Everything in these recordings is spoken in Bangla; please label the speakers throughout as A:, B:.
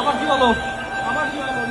A: আবার কি হলো? আবার কি হলো?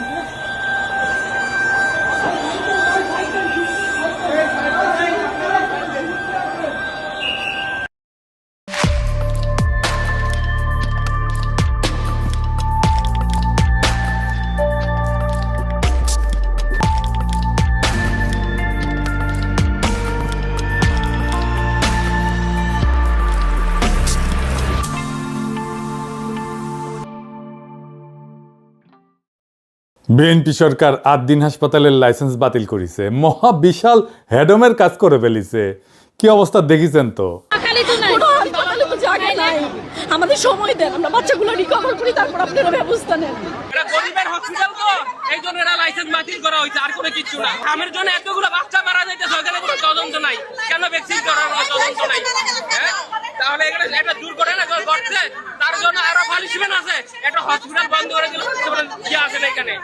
B: বিএনপি সরকার 8 দিন হাসপাতালের লাইসেন্স বাতিল করেছে, মহা বিশাল হেডমের কাজ করে ফেলিছে। কি অবস্থা দেখিছেন তো?
C: আমাদের সময় দেন, আমরা বাচ্চাগুলো রিকভার করি, তারপর আপনারা ব্যবস্থা নেন।
A: এটা গরিবের হসপিটাল তো, এই জন্য এরা লাইসেন্স বাতিল করা হয়েছে, আর কোনো কিছু না। খামের জন্য এতগুলো বাচ্চা মারা যাইতেছে, ওখানে কোনো তদন্ত নাই। কেন ভ্যাকসিন করার কোনো তদন্ত নাই? তাহলে এখানে এটা দূর করে না করছে, তার জন্য আরো পানিশমেন্ট আছে। একটা হসপিটাল বন্ধ করে দিলে কি আসে না এখানে।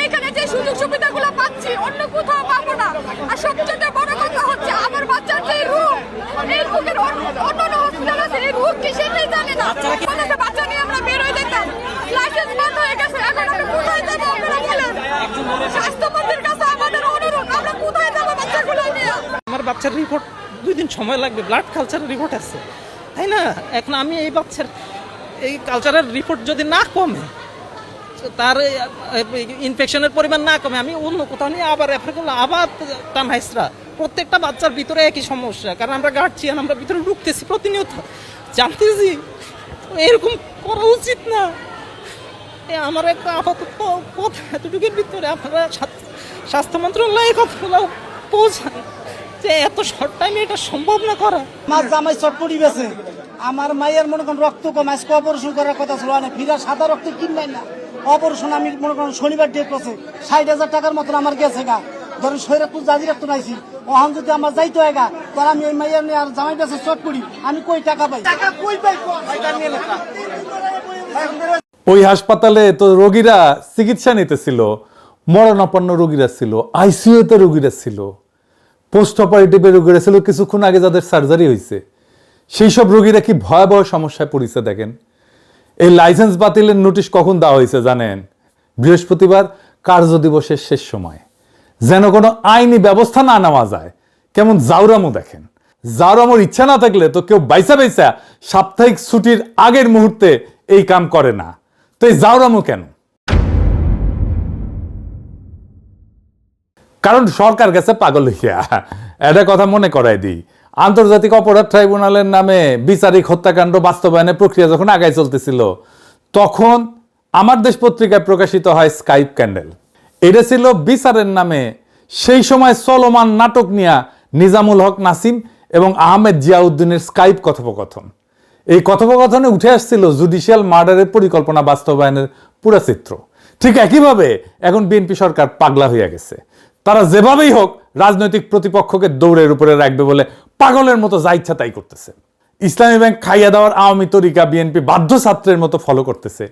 C: এখানে যে সুযোগ সুবিধাগুলো পাচ্ছি অন্য কোথাও পাবো না। আর সবচেয়ে বড় কথা হচ্ছে আমার বাচ্চার যে রোগ, এই রোগের অন্য হসপিটাল আছে, এই রোগ কি সেটাই জানে না। বাচ্চা নিয়ে আমরা বের হয়ে যেতাম, লাইসেন্স বন্ধ হয়ে গেছে, এখন আমরা কোথায় যাবো? আপনারা বলেন। স্বাস্থ্যমন্ত্রীর কাছে আমাদের অনুরোধ, আমরা কোথায় যাবো বাচ্চাগুলো নিয়ে?
D: আমার বাচ্চার রিপোর্ট 2 দিন সময় লাগবে, ব্লাড কালচারের রিপোর্ট আছে, তাই না? এখন আমি এই বাচ্চার এই কালচারের রিপোর্ট যদি না কমে, তার ইনফেকশনের পরিমাণ না কমে, আমি অন্য কোথাও নিয়ে আবার রেফার করলাম, আবার টানহাইসরা। প্রত্যেকটা বাচ্চার ভিতরে একই সমস্যা, কারণ আমরা গার্জিয়ান, আমরা ভিতরে ঢুকতেছি প্রতিনিয়ত, জানতেছি এরকম করা উচিত না। আমার একটা আপাতত কথা এতটুকুর ভিতরে আপনারা স্বাস্থ্য মন্ত্রণালয়ে কথাগুলো পৌঁছান যে এত শর্ট টাইমে এটা সম্ভব না করা।
E: আমার জামাই চটপটি বেছে, আমার মায়ের মনে করেন রক্ত কম, আজকে অপারেশন করার কথা ছিল না, ফিরা সাদা রক্ত কিনলেন না। অপারেশন আমি মনে করেন শনিবার ডেট করছে, 60,000 টাকার মতন আমার গেছে গা। ধরেন শরীরে তুই জাজি রাখতো নাইছি, ওখান যদি আমার যাইতে হয় গা, তাহলে আমি ওই মাইয়ার নিয়ে আর জামাই বেছে চট করি, আমি কই টাকা পাই? টাকা কই পাই?
B: ওই হাসপাতালে তো রোগীরা চিকিৎসা নিতেছিল, মরণাপন্ন রোগীরা ছিল, আইসিইউতে রোগীরা ছিল, পোস্ট অপারেটিভে রোগীরা ছিল, কিছুক্ষণ আগে যাদের সার্জারি হয়েছে, সেই সব রোগীরা কি ভয়াবহ সমস্যায় পড়েছে দেখেন। এই লাইসেন্স বাতিলের নোটিশ কখন দেওয়া হয়েছে জানেন? বৃহস্পতিবার, কার্যদিবসের শেষ সময়, যেন কোনো আইনি ব্যবস্থা না নেওয়া যায়। কেমন জাউরামো দেখেন। জাউরামোর ইচ্ছা না থাকলে তো কেউ বাইসা বাইসা সাপ্তাহিক ছুটির আগের মুহূর্তে এই কাম করে না। তো এই জাউরামো কেন? কারণ সরকার গেছে পাগল হইয়া। এটা কথা মনে করাই দিই, আন্তর্জাতিক অপরাধ ট্রাইব্যুনালের নামে বিচারিক হত্যাকাণ্ড বাস্তবায়নের প্রক্রিয়া যখন আগায় চলতেছিল, তখন আমার দেশ পত্রিকায় প্রকাশিত হয় স্কাইপ ক্যান্ডেল। এটা ছিল বিচারের নামে সেই সময় চলমান নাটক নিয়া নিজামুল হক নাসিম এবং আহমেদ জিয়াউদ্দিনের স্কাইপ কথোপকথন। এই কথোপকথনে উঠে আসছিল জুডিশিয়াল মার্ডারের পরিকল্পনা বাস্তবায়নের পুরো চিত্র। ঠিক একইভাবে এখন বিএনপি সরকার পাগলা হইয়া গেছে। তারা যেভাবেই হোক রাজনৈতিক প্রতিপক্ষকে দৌড়ের উপরে রাখবে বলে পাগলের মতো যা ইচ্ছা তাই করতেছে। ইসলামী ব্যাংক খাইয়া দেওয়ার আওয়ামী তরিকা বিএনপি বাধ্য ছাত্রের মতো ফলো করতেছে।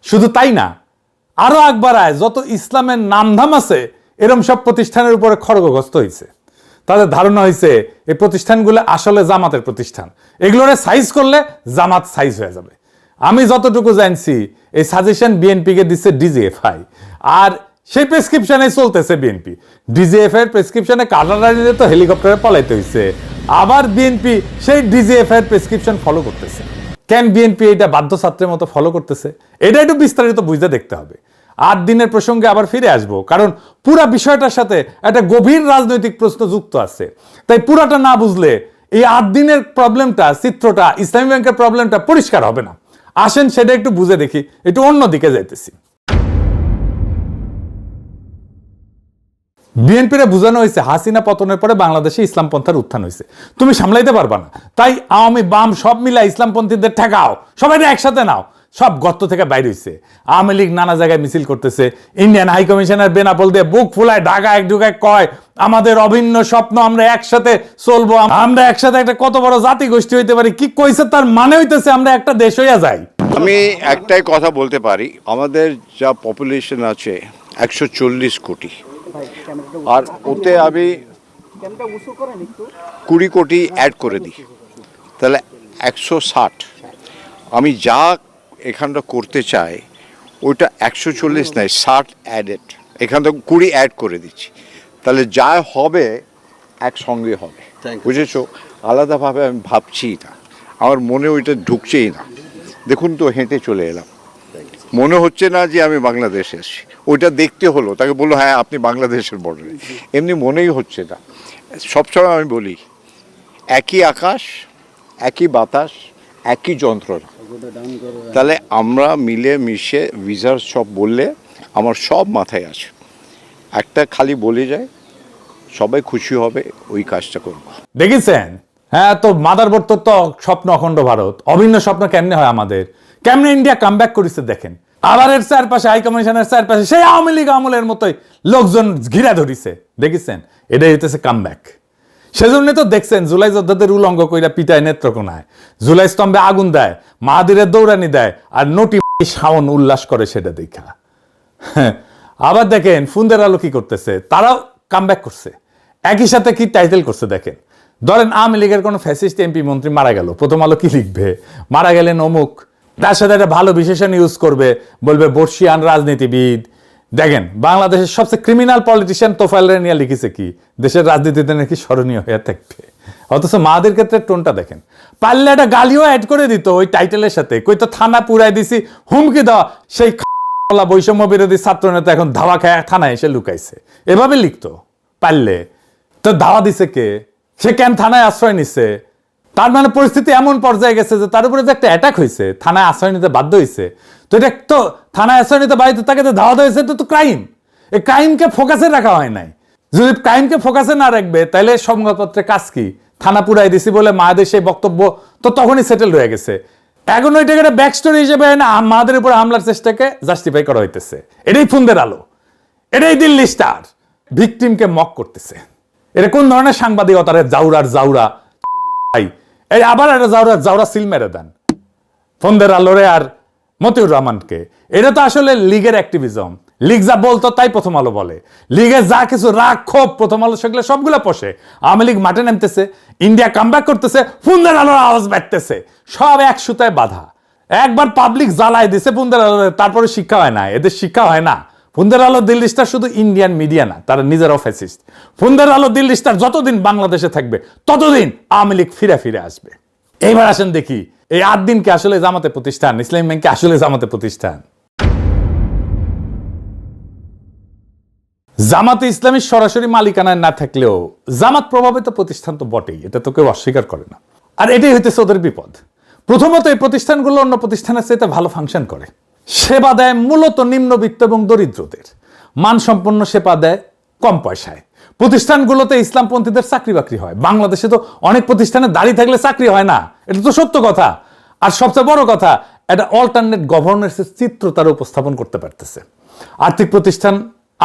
B: শুধু তাই না, আরো একবার যত ইসলামের নামধাম আছে এরম সব প্রতিষ্ঠানের উপরে খড়গগ্রস্ত হয়েছে। তাদের ধারণা হয়েছে এই প্রতিষ্ঠানগুলো আসলে জামাতের প্রতিষ্ঠান, এগুলোরে সাইজ করলে জামাত সাইজ হয়ে যাবে। আমি যতটুকু জানছি এই সাজেশন বিএনপিকে দিচ্ছে ডিজিএফআই, আর সেই প্রেসক্রিপশনে চলতেছে বিএনপি। ডিজিএফআই এর প্রেসক্রিপশনে কাটারানিতে তো হেলিকপ্টারে পলাইতে হয়েছে, আবার বিএনপি সেই ডিজিএফআই এর প্রেসক্রিপশন ফলো করতেছে। কেন বিএনপি এটা বাধ্য ছাত্রের মতো ফলো করতেছে, এটা একটু বিস্তারিত বুঝতে দেখতে হবে। 8 দিনের প্রসঙ্গে আবার ফিরে আসবো, কারণ পুরা বিষয়টার সাথে একটা গভীর রাজনৈতিক প্রশ্ন যুক্ত আছে। তাই পুরাটা না বুঝলে এই 8 দিনের প্রবলেমটা, চিত্রটা, ইসলামী ব্যাংকের প্রবলেমটা পরিষ্কার হবে না। আসেন সেটা একটু বুঝে দেখি, একটু অন্য দিকে যাইতেছি। বিএনপিরে বোঝানো হয়েছে হাসিনা পতনের পরে বাংলাদেশে ইসলামপন্থার উত্থান হয়েছে, তুমি সামলাইতে পারবা না, তাই আওয়ামী বাম সব মিলা ইসলামপন্থীদের ঠেকাও, সবাই একসাথে নাও। সব গর্ত থেকে বাইরে হয়েছে। আওয়ামী লীগ নানা জায়গায় মিছিল করতেছে, ইন্ডিয়ান হাই কমিশনার বেনাপোল দিয়ে বুক ফুলায় ঢাকায় ঢুকায় কয় আমাদের অভিন্ন স্বপ্ন, আমরা একসাথে চলবো, আমরা একসাথে একটা কত বড় জাতি গোষ্ঠী হইতে পারি। কি কইছে তার মানে হইতেছে আমরা একটা দেশ হইয়া যাই।
F: আমি একটাই কথা বলতে পারি, আমাদের যা পপুলেশন আছে 140 কোটি, আর ওতে আমি 20 কোটি অ্যাড করে দিই, তাহলে 160। আমি যা এখানটা করতে চাই ওইটা 140 নাই, 60 অ্যাডেড, এখান থেকে 20 অ্যাড করে দিচ্ছি, তাহলে যা হবে একসঙ্গে হবে, বুঝেছো? আলাদাভাবে আমি ভাবছি না, আমার মনে ওইটা ঢুকছেই না। দেখুন তো, হেঁটে চলে এলাম, মনে হচ্ছে না যে আমি বাংলাদেশে এসেছি। ওইটা দেখতে হলো, তাকে বললো হ্যাঁ আপনি বাংলাদেশের বর্ডারে, এমনি মনেই হচ্ছে না। সবসময় আমি বলি একই আকাশ, একই বাতাস, একই যন্ত্রণা। তাহলে আমরা মিলে মিশে ভিসার সব বললে আমার সব মাথায় আছে, একটা খালি বলে যায় সবাই খুশি হবে, ওই কাজটা করবো।
B: দেখেছেন? হ্যাঁ, তো মাদারবোর্ড তো স্বপ্ন অখণ্ড ভারত, অভিন্ন স্বপ্ন কেমনে হয় আমাদের, কেমনে ইন্ডিয়া কামব্যাক করেছে দেখেন। আবার এর চারপাশে হাই কমিশনের চারপাশে সেই আওয়ামী লীগ আমলের মতোই লোকজন ঘিরা ধরিছে, দেখেছেন? এটাই হইতেছে কামব্যাক। সেজন্য তো দেখছেন জুলাই যোদ্ধাদের উলঙ্গ কইরা পিটায় নেত্রকোনায়, জুলাই স্তম্ভে আগুন দেয়, মাহাদিরের দৌড়ানি দেয়, আর নটি শাওন উল্লাস করে সেটা দেখা। আবার দেখেন ফুন্দের আলো কি করতেছে, তারাও কামব্যাক করছে, একই সাথে কি টাইটেল করছে দেখেন। ধরেন আওয়ামী লীগের কোনো ফ্যাসিস্ট এমপি মন্ত্রী মারা গেল, প্রথম আলো কি লিখবে? মারা গেলেন অমুক, তার সাথে একটা ভালো বিশেষণ ইউজ করবে, বলবে বর্ষিয়ান রাজনীতিবিদ। দেখেন বাংলাদেশের সবচেয়ে ক্রিমিনাল পলিটিশিয়ান তোফায়েল নিয়ে লিখেছে কি দেশের রাজনীতিতে নাকি স্মরণীয় হয়ে থাকবে, অথচ মাদের ক্ষেত্রে টোনটা দেখেন। পারলে একটা গালিও অ্যাড করে দিত ওই টাইটেলের সাথে, কই তো থানা পুরাই দিছি, হুমকি দেওয়া, সেই বৈষম্য বিরোধী ছাত্র নেতা এখন ধাওয়া খায় থানায় এসে লুকাইছে, এভাবে লিখতো পারলে। তো ধাওয়া দিছে কে? সে কেন থানায় আশ্রয় নিচ্ছে? তার মানে পরিস্থিতি এমন পর্যায়ে গেছে যে তার উপরে যে একটা অ্যাটাক হয়েছে, থানায় আশ্রয় নিতে বাধ্য হয়েছে, তো এটা তো থানায় আশ্রয় নিতে বাধ্য, তাকে তো ধাওয়া হয়েছে, তো ক্রাইম। এই ক্রাইমকে ফোকাসে রাখা হয় নাই। যদি ক্রাইমকে ফোকাসে না রাখবে তাহলে সংবাদপত্রে কাজ কি? থানা পুরাই দিছি বলে মায়েদের সেই বক্তব্য তো তখনই সেটেল হয়ে গেছে। এখন ওইটাকে একটা ব্যাক স্টোরি হিসেবে না মাদের উপর হামলার চেষ্টাকে জাস্টিফাই করা হইতেছে। এটাই ফুন্দের আলো, এটাই দিল্লি স্টার, ভিকটিমকে মক করতেছে। এটা কোন ধরনের সাংবাদিকতার জাউরা ভাই? এই আবার একটা জাউরা সিল মেরে দেন ফন্দের আলোরে আর মতিউর রহমানকে। এটা তো আসলে লীগের অ্যাক্টিভিজম। লীগ যা বলতো তাই প্রথম আলো বলে, লীগের যা কিছু রাগ ক্ষোভ প্রথম আলো সেগুলো সবগুলো পোষে। আওয়ামী লীগ মাঠে নামতেছে, ইন্ডিয়া কামব্যাক করতেছে, ফুন্দের আলোর আওয়াজ বাড়তেছে, সব এক সুতায় বাধা। একবার পাবলিক জ্বালায় দিছে ফুন্দের আলো, তারপরে শিক্ষা হয় না, এদের শিক্ষা হয় না। ফুন্দের আলো দিল্লি স্টার শুধু ইন্ডিয়ান মিডিয়া না, তারা নিজেরাও ফ্যাসিস্ট। ফুন্দের আলো দিল্লি স্টার যতদিন বাংলাদেশে থাকবে ততদিন আওয়ামী লীগ ফিরে ফিরে আসবে। এইবার আসেন দেখি এই 8 দিনকে আসলে জামাতে প্রতিষ্ঠান, ইসলামী ব্যাংকে আসলে জামাতে প্রতিষ্ঠান। জামাতে ইসলামী সরাসরি মালিকানায় না থাকলেও জামাত প্রভাবিত প্রতিষ্ঠান তো বটেই, এটা তো কেউ অস্বীকার করে না। আর এটাই হইতেছে ওদের বিপদ। প্রথমত এই প্রতিষ্ঠানগুলো অন্য প্রতিষ্ঠানের চাইতে ভালো ফাংশন করে, সেবা দেয় মূলত নিম্নবিত্ত এবং দরিদ্রদের, মানসম্পন্ন সেবা দেয় কম পয়সায়। প্রতিষ্ঠানগুলোতে ইসলামপন্থীদের চাকরি বাকরি হয়। বাংলাদেশে তো অনেক প্রতিষ্ঠানে দাঁড়িয়ে থাকলে চাকরি হয় না, এটা তো সত্য কথা। আর সবচেয়ে বড় কথা, একটা অল্টারনেট গভর্নেন্সের চিত্র তারা উপস্থাপন করতে পারতেছে। আর্থিক প্রতিষ্ঠান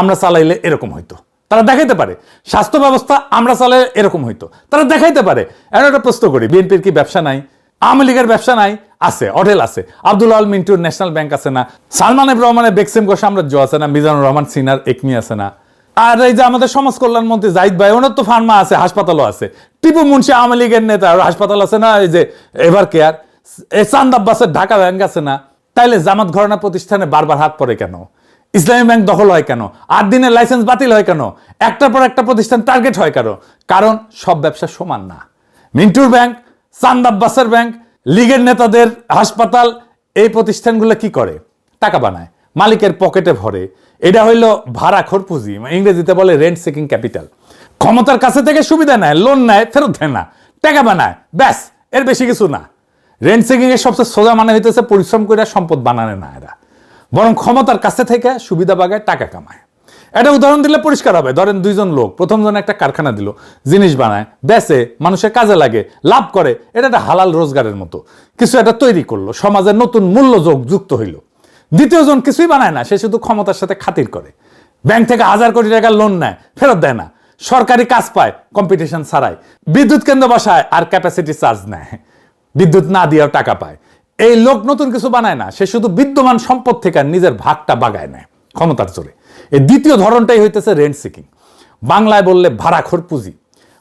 B: আমরা চালাইলে এরকম হইতো, তারা দেখাইতে পারে। স্বাস্থ্য ব্যবস্থা আমরা চালাইলে এরকম হইতো, তারা দেখাইতে পারে। একটা প্রশ্ন করি, বিএনপির কি ব্যবসা নাই? আওয়ামী লীগের ব্যবসা নাই? আছে, হোটেল আছে। আব্দুল আল মিন্টুর ন্যাশনাল ব্যাংক আছে না? সালমান এফ রহমানের বেক্সিমকো সাম্রাজ্য আছে না? মিজানুর রহমান সিনার একমি আছে না? আর এই যে আমাদের সমাজ কল্যাণ মন্ত্রী জাহিদ ভাই, ওনার তো ফার্মা আছে, হাসপাতালও আছে। টিপু মুন্সি আওয়ামী লীগের নেতা, হাসপাতাল আছে না? এই যে এভার কেয়ার, চাঁদ আব্বাসের ঢাকা ব্যাংক আছে না? তাইলে জামাত ঘরানা প্রতিষ্ঠানে বারবার হাত পড়ে কেন? ইসলামী ব্যাংক দখল হয় কেন? 8 দিনের লাইসেন্স বাতিল হয় কেন? একটার পর একটা প্রতিষ্ঠান টার্গেট হয় কেন? কারণ সব ব্যবসা সমান না। মিন্টুর ব্যাংক, চাঁদ আব্বাসের ব্যাংক, লীগের নেতাদের হাসপাতাল, এই প্রতিষ্ঠানগুলো কি করে? টাকা বানায়, মালিকের পকেটে ভরে। এটা হইল ভাড়াখোর পুঁজি, ইংরেজিতে বলে রেন্ট সিকিং ক্যাপিটাল। ক্ষমতার কাছে থেকে সুবিধা নেয়, লোন নেয়, ফেরত দেয় না, টাকা বানায়, ব্যাস, এর বেশি কিছু না। রেন্ট সিকিং এর সবচেয়ে সোজা মানে হইতেছে পরিশ্রম করে সম্পদ বানানো না এরা, বরং ক্ষমতার কাছে থেকে সুবিধা বাগায়, টাকা কামায়। এটা উদাহরণ দিলে পরিষ্কার হবে। ধরেন 2 জন লোক, প্রথম জন একটা কারখানা দিল, জিনিস বানায়, বেচে, মানুষের কাজে লাগে, লাভ করে, এটা একটা হালাল রোজগারের মতো কিছু একটা তৈরি করলো, সমাজের নতুন মূল্য যুক্ত হইল। দ্বিতীয় জন কিছুই বানায় না, সে শুধু ক্ষমতার সাথে খাতির করে, ব্যাংক থেকে 1000 কোটি টাকা লোন নেয়, ফেরত দেয় না, সরকারি কাজ পায় কম্পিটিশন ছাড়াই, বিদ্যুৎ কেন্দ্র বসায় আর ক্যাপাসিটি চার্জ নেয়, বিদ্যুৎ না দিয়েও টাকা পায়। এই লোক নতুন কিছু বানায় না, সে শুধু বিদ্যমান সম্পদ থেকে নিজের ভাগটা বাগায় নেয় ক্ষমতার জোরে। এই দ্বিতীয় ধরনটাই হইতেছে রেন্ট সিকিং, বাংলায় বললে ভাড়াখোর পুঁজি,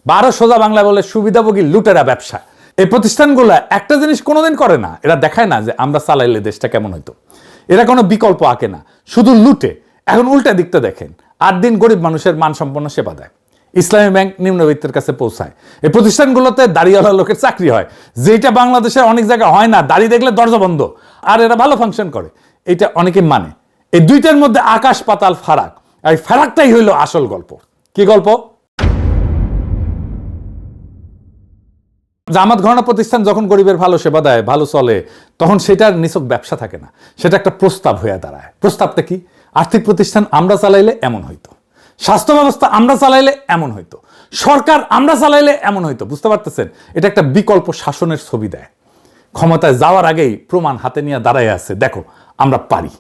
B: বা আরো সোজা বাংলায় বললে সুবিধাভোগী লুটেরা ব্যবসা। এই প্রতিষ্ঠানগুলো একটা জিনিস কোনোদিন করে না, এরা দেখায় না যে আমরা চালাইলে দেশটা কেমন হইতো। এরা কোনো বিকল্প আঁকে না, শুধু লুটে। এখন উল্টা দিকটা দেখেন, 8 দিন গরিব মানুষের মানসম্পন্ন সেবা দেয়। ইসলামী ব্যাংক নিম্নবিত্তের কাছে পৌঁছায়। এই প্রতিষ্ঠানগুলোতে দাড়িওয়ালা লোকের চাকরি হয়, যেটা বাংলাদেশের অনেক জায়গায় হয় না। দাড়ি দেখলে দরজা বন্ধ, আর এরা ভালো ফাংশন করে, এটা অনেকে মানে। এই দুইটার মধ্যে আকাশ পাতাল ফারাক, আর এই ফারাকটাই হইল আসল গল্প। কি গল্প? জামাত ঘরানা প্রতিষ্ঠান যখন গরিবের ভালো সেবা দেয়, ভালো চলে, তখন সেটার নিছক ব্যবসা থাকে না, সেটা একটা প্রস্তাব হয়ে দাঁড়ায়। প্রস্তাবটা কি? আর্থিক প্রতিষ্ঠান আমরা চালাইলে এমন হইতো, স্বাস্থ্য ব্যবস্থা আমরা চালাইলে এমন হইতো, সরকার আমরা চালাইলে এমন হইতো। বুঝতে পারতেছেন? এটা একটা বিকল্প শাসনের ছবি দেয়। ক্ষমতায় যাওয়ার আগেই প্রমাণ হাতে নিয়ে দাঁড়ায় আছে, দেখো আমরা পারি।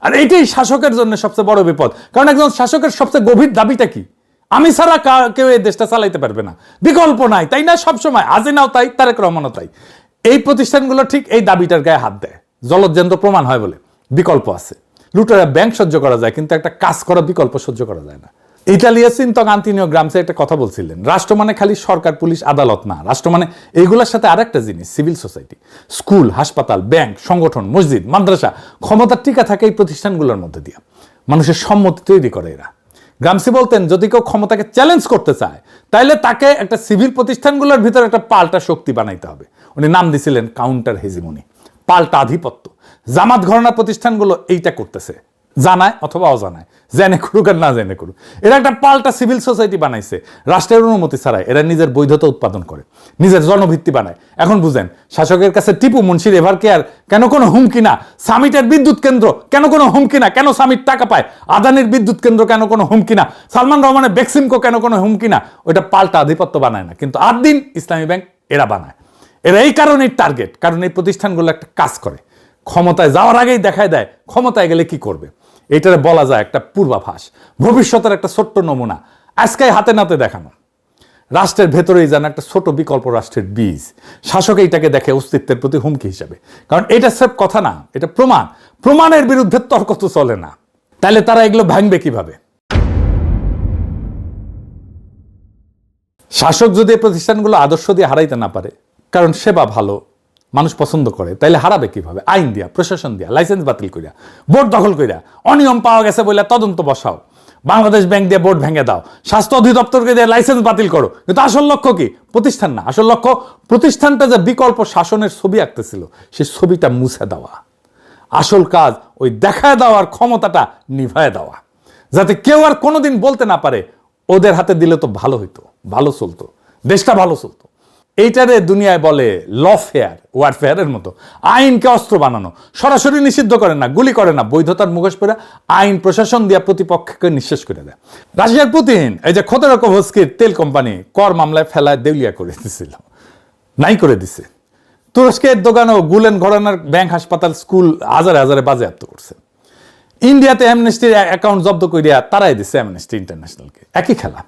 B: আর এটাই শাসকের জন্য সবচেয়ে বড় বিপদ। কারণ একজন শাসকের সবচেয়ে গভীর দাবিটা কি? আমি ছাড়া কেউ এই দেশটা চালাইতে পারবে না, বিকল্প নাই, তাই না? সবসময় হাসিনাও তাই, তারেক রহমানও তাই। এই প্রতিষ্ঠানগুলো ঠিক এই দাবিটার গায়ে হাত দেয়, জলজ্যান্ত প্রমাণ হয় বলে। বিকল্প আছে, লুটেরা ব্যাংক সহ্য করা যায়, কিন্তু একটা কাজ করা বিকল্প সহ্য করা যায় না। ইটালিয়া চিন্তক আন্তোনিও গ্রামসি একটা কথা বলছিলেন, রাষ্ট্র মানে খালি সরকার, পুলিশ, আদালত না। রাষ্ট্র মানে এইগুলোর সাথে আরেকটা জিনিস, সিভিল সোসাইটি, স্কুল, হাসপাতাল, ব্যাংক, সংগঠন, মসজিদ, মাদ্রাসা। ক্ষমতার টিকা থাকে এই প্রতিষ্ঠানগুলোর মধ্যে দিয়ে, মানুষের সম্মতি তৈরি করে এরা। গ্রামসি বলতেন, যদি কেউ ক্ষমতাকে চ্যালেঞ্জ করতে চায়, তাহলে তাকে একটা সিভিল প্রতিষ্ঠানগুলোর ভিতরে একটা পাল্টা শক্তি বানাইতে হবে। উনি নাম দিছিলেন কাউন্টার হেজিমনি, পাল্টা আধিপত্য। জামাত ঘরানা প্রতিষ্ঠানগুলো এইটা করতেছে, জানায় অথবা অজানায়, জেনে করুক আর না জেনে করুক। এরা একটা পাল্টা সিভিল সোসাইটি বানাইছে, রাষ্ট্রের অনুমতি ছাড়াই। এরা নিজের বৈধতা উৎপাদন করে, নিজের জনভিত্তি বানায়। এখন বুঝেন, শাসকের কাছে টিপু মুন্সির এভার কেয়ার কেন কোনো হুমকি না? সামিটের বিদ্যুৎ কেন্দ্র কেন কোনো হুমকি না? কেন সামিট টাকা পায়? আদানির বিদ্যুৎ কেন্দ্র কেন কোনো হুমকি না? সালমান রহমানের বেক্সিমকো কেন কোনো হুমকি না? ওইটা পাল্টা আধিপত্য বানায় না, কিন্তু 8 দিন ইসলামী ব্যাংক এরা বানায়। এরা এই কারণেই টার্গেট, কারণ এই প্রতিষ্ঠানগুলো একটা কাজ করে, ক্ষমতায় যাওয়ার আগেই দেখায় দেয় ক্ষমতায় গেলে কি করবে। এইটারে বলা যায় একটা পূর্বাভাস, ভবিষ্যতের একটা ছোট্ট নমুনা, আজকে হাতে নাতে দেখানো। রাষ্ট্রের ভেতরেই যেন একটা ছোট বিকল্প রাষ্ট্রের বীজ। শাসক এইটাকে দেখে অস্তিত্বের প্রতি হুমকি হিসাবে, কারণ এটা সব কথা না, এটা প্রমাণ। প্রমাণের বিরুদ্ধে তর্ক তো চলে না। তাহলে তারা এগুলো ভাঙবে কিভাবে? শাসক যদি এই প্রতিষ্ঠানগুলো আদর্শ দিয়ে হারাইতে না পারে, কারণ সেবা ভালো, মানুষ পছন্দ করে, তাইলে হারাবে কিভাবে? আইন দিয়া, প্রশাসন দিয়া, লাইসেন্স বাতিল করিয়া, বোর্ড দখল করিয়া, অনিয়ম পাওয়া গেছে বলে তদন্ত বসাও, বাংলাদেশ ব্যাংক দিয়ে বোর্ড ভেঙে দাও, স্বাস্থ্য অধিদপ্তরকে দিয়ে লাইসেন্স বাতিল করো। কিন্তু আসল লক্ষ্য কি? প্রতিষ্ঠান না, আসল লক্ষ্য প্রতিষ্ঠানটা যে বিকল্প শাসনের ছবি আঁকতেছিল, সেই ছবিটা মুছে দেওয়া। আসল কাজ ওই দেখায় দেওয়ার ক্ষমতাটা নিভায় দেওয়া, যাতে কেউ আর কোনোদিন বলতে না পারে ওদের হাতে দিলে তো ভালো হইতো, ভালো চলতো, দেশটা ভালো চলতো। এইটারে দুনিয়ায় বলে লফেয়ার, ওয়ারফেয়ারের মতো। আইনকে অস্ত্র বানানো, সরাসরি নিষিদ্ধ করে না, গুলি করে না, বৈধতার মুখোশ পরে আইন প্রশাসন দিয়া প্রতিপক্ষকে নিঃশেষ করে দেয়। রাশিয়ার পুতিন এই যে খোদেরকোভস্কির তেল কোম্পানি কর মামলায় ফেলায় দেউলিয়া করে দিছিল, নাই করে দিছে। তুরস্কের দোকানও গুলেন ঘরানার ব্যাংক, হাসপাতাল, স্কুল হাজারে হাজারে বাজেয়াপ্ত করছে। ইন্ডিয়াতে অ্যামনেস্টির অ্যাকাউন্ট জব্দ করিয়া তারাই দিচ্ছে অ্যামনেস্টি ইন্টারন্যাশনালকে। একই খেলা।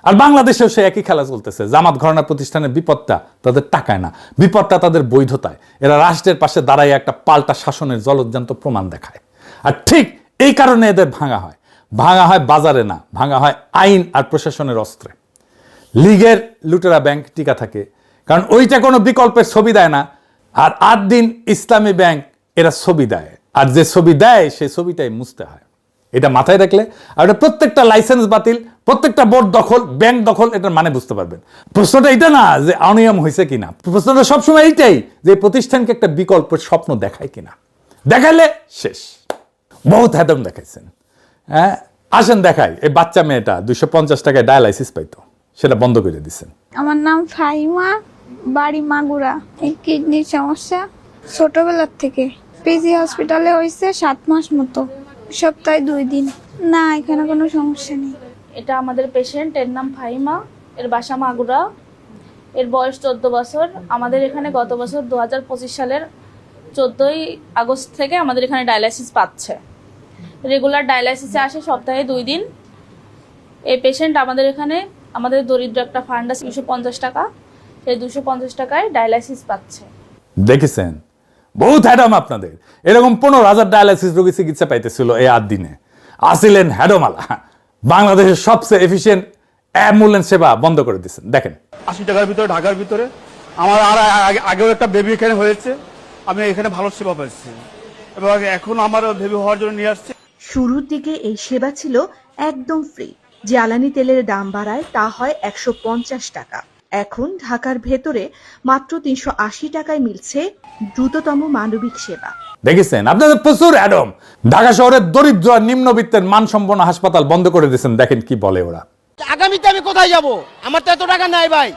B: আর বাংলাদেশেও সে একই খেলা চলতেছে। জামাত ঘরানা প্রতিষ্ঠানের বিপদটা তাদের টাকায় না, বিপদটা তাদের বৈধতায়। এরা রাষ্ট্রের পাশে দাঁড়ায় একটা পাল্টা শাসনের জলজ্যান্ত প্রমাণ দেখায়। আর ঠিক এই কারণে এদের ভাঙা হয়। ভাঙা হয় বাজারে না, ভাঙা হয় আইন আর প্রশাসনের অস্ত্রে। লীগের লুটেরা ব্যাংক টিকা থাকে, কারণ ওইটা কোনো বিকল্পের ছবি দেয় না। আর 8 দিন ইসলামী ব্যাংক এরা ছবি দেয়, আর যে ছবি দেয় সেই ছবিটাই মুছতে হয়। এটা মাথায় রাখলে, আর এটা প্রত্যেকটা লাইসেন্স বাতিল, প্রত্যেকটা বোর্ড দখল, ব্যাংক দখল, এটার মানে বুঝতে পারবেন। প্রশ্নটা এটা না যে অনিয়ম হয়েছে কিনা, প্রশ্নটা সবসময় এইটাই যে প্রতিষ্ঠানকে একটা বিকল্পের স্বপ্ন দেখায় কিনা। দেখাইলে শেষ। বহুত হ্যাদম দেখাইছেন। হ্যাঁ, আসেন দেখাই। এই বাচ্চা মেয়েটা 250 টাকায় ডায়ালাইসিস পাইতো, সেটা বন্ধ করে দিচ্ছেন।
G: আমার নাম ফাহিমা, বাড়ি মাগুরা। এই কিডনির সমস্যা ছোটবেলার থেকে। পিজি হসপিটালে হয়েছে 7 মাস মতো, সপ্তাহে 2 দিন। না, এখানে কোনো সমস্যা নেই।
H: এটা আমাদের পেশেন্ট, এর নাম ফাহিমা, এর বাসা মাগুরা, এর বয়স 14 বছর। আমাদের এখানে গত বছর 2025 সালের 14ই আগস্ট থেকে আমাদের এখানে ডায়ালাইসিস পাচ্ছে। রেগুলার ডায়ালাইসিসে আসে সপ্তাহে 2 দিন। এই পেশেন্ট আমাদের এখানে, আমাদের দরিদ্র একটা ফান্ড আছে 250 টাকা, সেই 250 টাকায় ডায়ালাইসিস পাচ্ছে।
B: দেখেছেন, বহুত হ্যাডম আপনাদের। এরকম 15,000 ডায়ালাইসিস রোগী চিকিৎসা পাইতেছিল এই 8 দিনে। আসিলেন হ্যাডমালা। বাংলাদেশের সবচেয়ে এফিশিয়েন্ট অ্যাম্বুলেন্স সেবা বন্ধ করে দিচ্ছেন। দেখেন
I: 80 টাকার ভিতরে, ঢাকার ভিতরে। আমার আর আগেও একটা বেবি এখানে হয়েছে, আমি এখানে ভালো সেবা পাচ্ছি। এবং এখন আমারও ভেবে হওয়ার জন্য নিয়ে আসছে।
J: শুরুর দিকে এই সেবা ছিল একদম ফ্রি। জ্বালানি তেলের দাম বাড়ায় তা হয় 150 টাকা। এখন ঢাকার ভেতরে মাত্র 380 টাকায় মিলছে দ্রুততম মানবিক সেবা।
B: দেখেছেন আপনাদের প্রচুর অ্যাডম। ঢাকা শহরের দরিদ্র আর নিম্নবিত্তের মানসম্পন্ন হাসপাতাল বন্ধ করে দিয়েছেন। দেখেন কি বলে ওরা।
K: আগামীতে আমি কোথায় যাব? আমার তো এত টাকা নাই ভাই,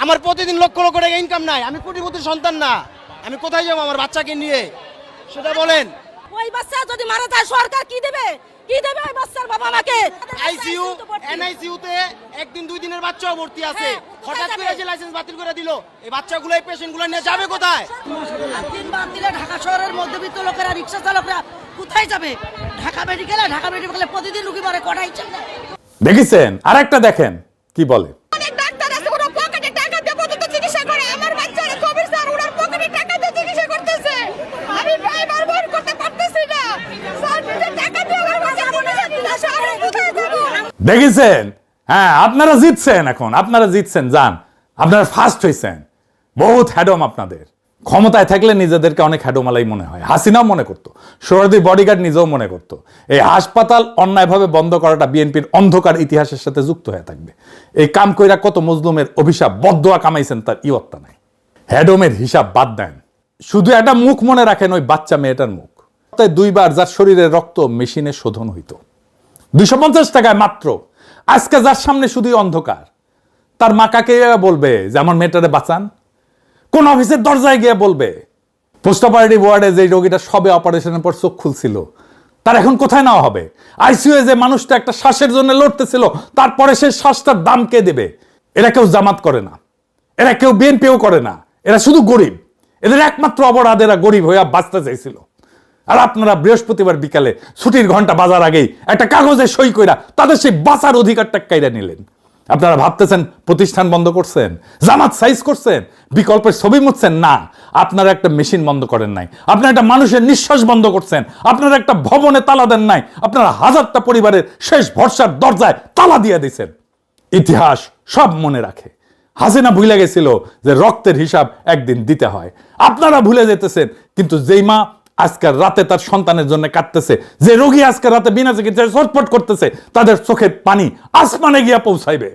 K: আমার প্রতিদিন লক্ষ লক্ষ টাকা ইনকাম নাই, আমি কোটিপতির সন্তান না, আমি কোথায় যাব আমার বাচ্চাকে নিয়ে সেটা বলেন।
C: ওই বাচ্চা যদি মারা যায় সরকার কি দেবে? কি দেবে ওই বাচ্চার বাবা মাকে?
K: আইসিইউ এনআইসিইউ তে একদিন দুই দিনের বাচ্চাও ভর্তি আছে, হঠাৎ করে যে লাইসেন্স বাতিল করে দিল, এই বাচ্চাগুলো এই পেশেন্টগুলো নিয়ে যাবে কোথায়?
C: তিনবার দিলে ঢাকা শহরের মধ্যবিত্ত লোকেরা, রিকশা চালকরা কোথায় যাবে? ঢাকা মেডিকেলে প্রতিদিন রুগী মরে কটাই চলে।
B: দেখেছেন আরেকটা দেখেন কি বলে।
C: অনেক ডাক্তার আছে ওরা পকেটে টাকা দিয়ে পর্যন্ত চিকিৎসা করে। আমার বাচ্চারা কবির স্যার ওনার পকেটে টাকা দিয়ে চিকিৎসা করতেছে। আমি ড্রাইভার বের করতে পারতেছি না স্যার, নিজে টাকা দিয়ে আমার বাচ্চা মনে যাচ্ছে শহরে কোথায় যাব?
B: দেখেছেন? হ্যাঁ আপনারা জিতছেন, এখন আপনারা জিতছেন, যান আপনারা ফার্স্ট হয়েছেন। বহুত হ্যাডম আপনাদের। ক্ষমতায় থাকলে নিজেদেরকে অনেক হ্যাডোমালাই মনে হয়। হাসিনাও মনে করতো, সোহরাওয়ার্দীর বডিগার্ড নিজেও মনে করতো এই হাসপাতাল অন্যায়ভাবে বন্ধ করাটা বিএনপির অন্ধকার ইতিহাসের সাথে যুক্ত হয়ে থাকবে। এই কাম কইরা কত মজলুমের অভিশাপ বদদোয়া কামাইছেন তার ইয়ত্তা নাই। হ্যাডমের হিসাব বাদ দেন, শুধু একটা মুখ মনে রাখেন, ওই বাচ্চা মেয়েটার মুখ। তাই 2 বার যার শরীরের রক্ত মেশিনে শোধন হইতো 250 টাকায় মাত্র। আজকে যার সামনে শুধুই অন্ধকার, তার মা কাকে বলবে যে আমার মেয়েটারে বাঁচান? কোন অফিসের দরজায় গিয়ে বলবে? পোস্ট অপারেটিভ ওয়ার্ডে যে রোগীটা সবে অপারেশনের পর চোখ খুলছিল, তার এখন কোথায় নেওয়া হবে? আইসিইউ যে মানুষটা একটা শ্বাসের জন্য লড়তেছিল, তারপরে সেই শ্বাসটার দাম কে দেবে? এরা কেউ জামাত করে না, এরা কেউ বিএনপিও করে না, এরা শুধু গরিব। এদের একমাত্র অপরাধ এরা গরিব হইয়া বাঁচতে চাইছিল। আর আপনারা বৃহস্পতিবার বিকালে ছুটির ঘন্টা বাজার আগেই একটা কাগজে সই কইরা তাদের সেই বাঁচার অধিকারটা কাইরা নিলেন। আপনারা ভাবতেছেন প্রতিষ্ঠান বন্ধ করছেন, জামাত সাইজ করছেন, বিকল্পের ছবি মুছছেন। না, আপনারা একটা মেশিন বন্ধ করেন নাই, আপনারা একটা মানুষের নিঃশ্বাস বন্ধ করছেন, আপনারা একটা ভবনে তালা দেন নাই, আপনারা হাজারটা পরিবারের শেষ ভরসার দরজায় তালা দিয়ে দিয়েছেন। ইতিহাস সব মনে রাখে। হাসিনা ভুলে গেছিল যে রক্তের হিসাব একদিন দিতে হয়। আপনারা ভুলে যেতেছেন, কিন্তু যেই মা আজকের রাতে তার সন্তানের জন্য কাঁদতেছে, যে রোগী আজকের রাতে বিনা চিকিৎসায় ছটফট করতেছে, তাদের চোখের পানি আসমানে গিয়া পৌঁছাইবে।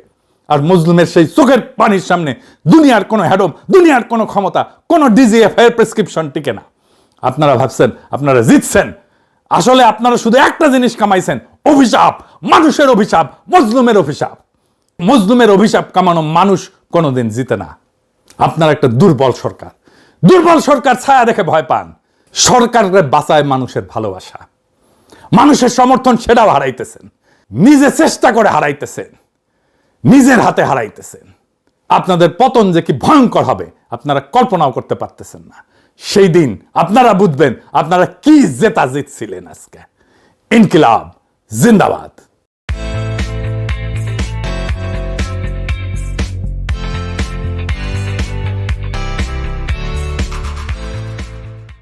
B: আর মজলুমের সেই চোখের পানির সামনে দুনিয়ার কোনো হ্যাডম, দুনিয়ার কোনো ক্ষমতা, কোনো ডিজিএফ এর প্রেসক্রিপশন টিকে না। আপনারা ভাবছেন আপনারা জিতছেন, আসলে আপনারা শুধু একটা জিনিস কামাইছেন, অভিশাপ, মানুষের অভিশাপ, মজলুমের অভিশাপ। মজলুমের অভিশাপ কামানো মানুষ কোনোদিন জিতে না। আপনারা একটা দুর্বল সরকার, দুর্বল সরকার ছায়া দেখে ভয় পান। সরকারকে বাঁচায় মানুষের ভালোবাসা, মানুষের সমর্থন, সেটাও হারাইতেছেন। নিজে চেষ্টা করে হারাইতেছেন, নিজের হাতে হারাইতেছেন। আপনাদের পতন যে কি ভয়ঙ্কর হবে আপনারা কল্পনাও করতে পারতেছেন না। সেই দিন আপনারা বুঝবেন আপনারা কি জেতা জিতছিলেন। আজকে ইনকিলাব জিন্দাবাদ।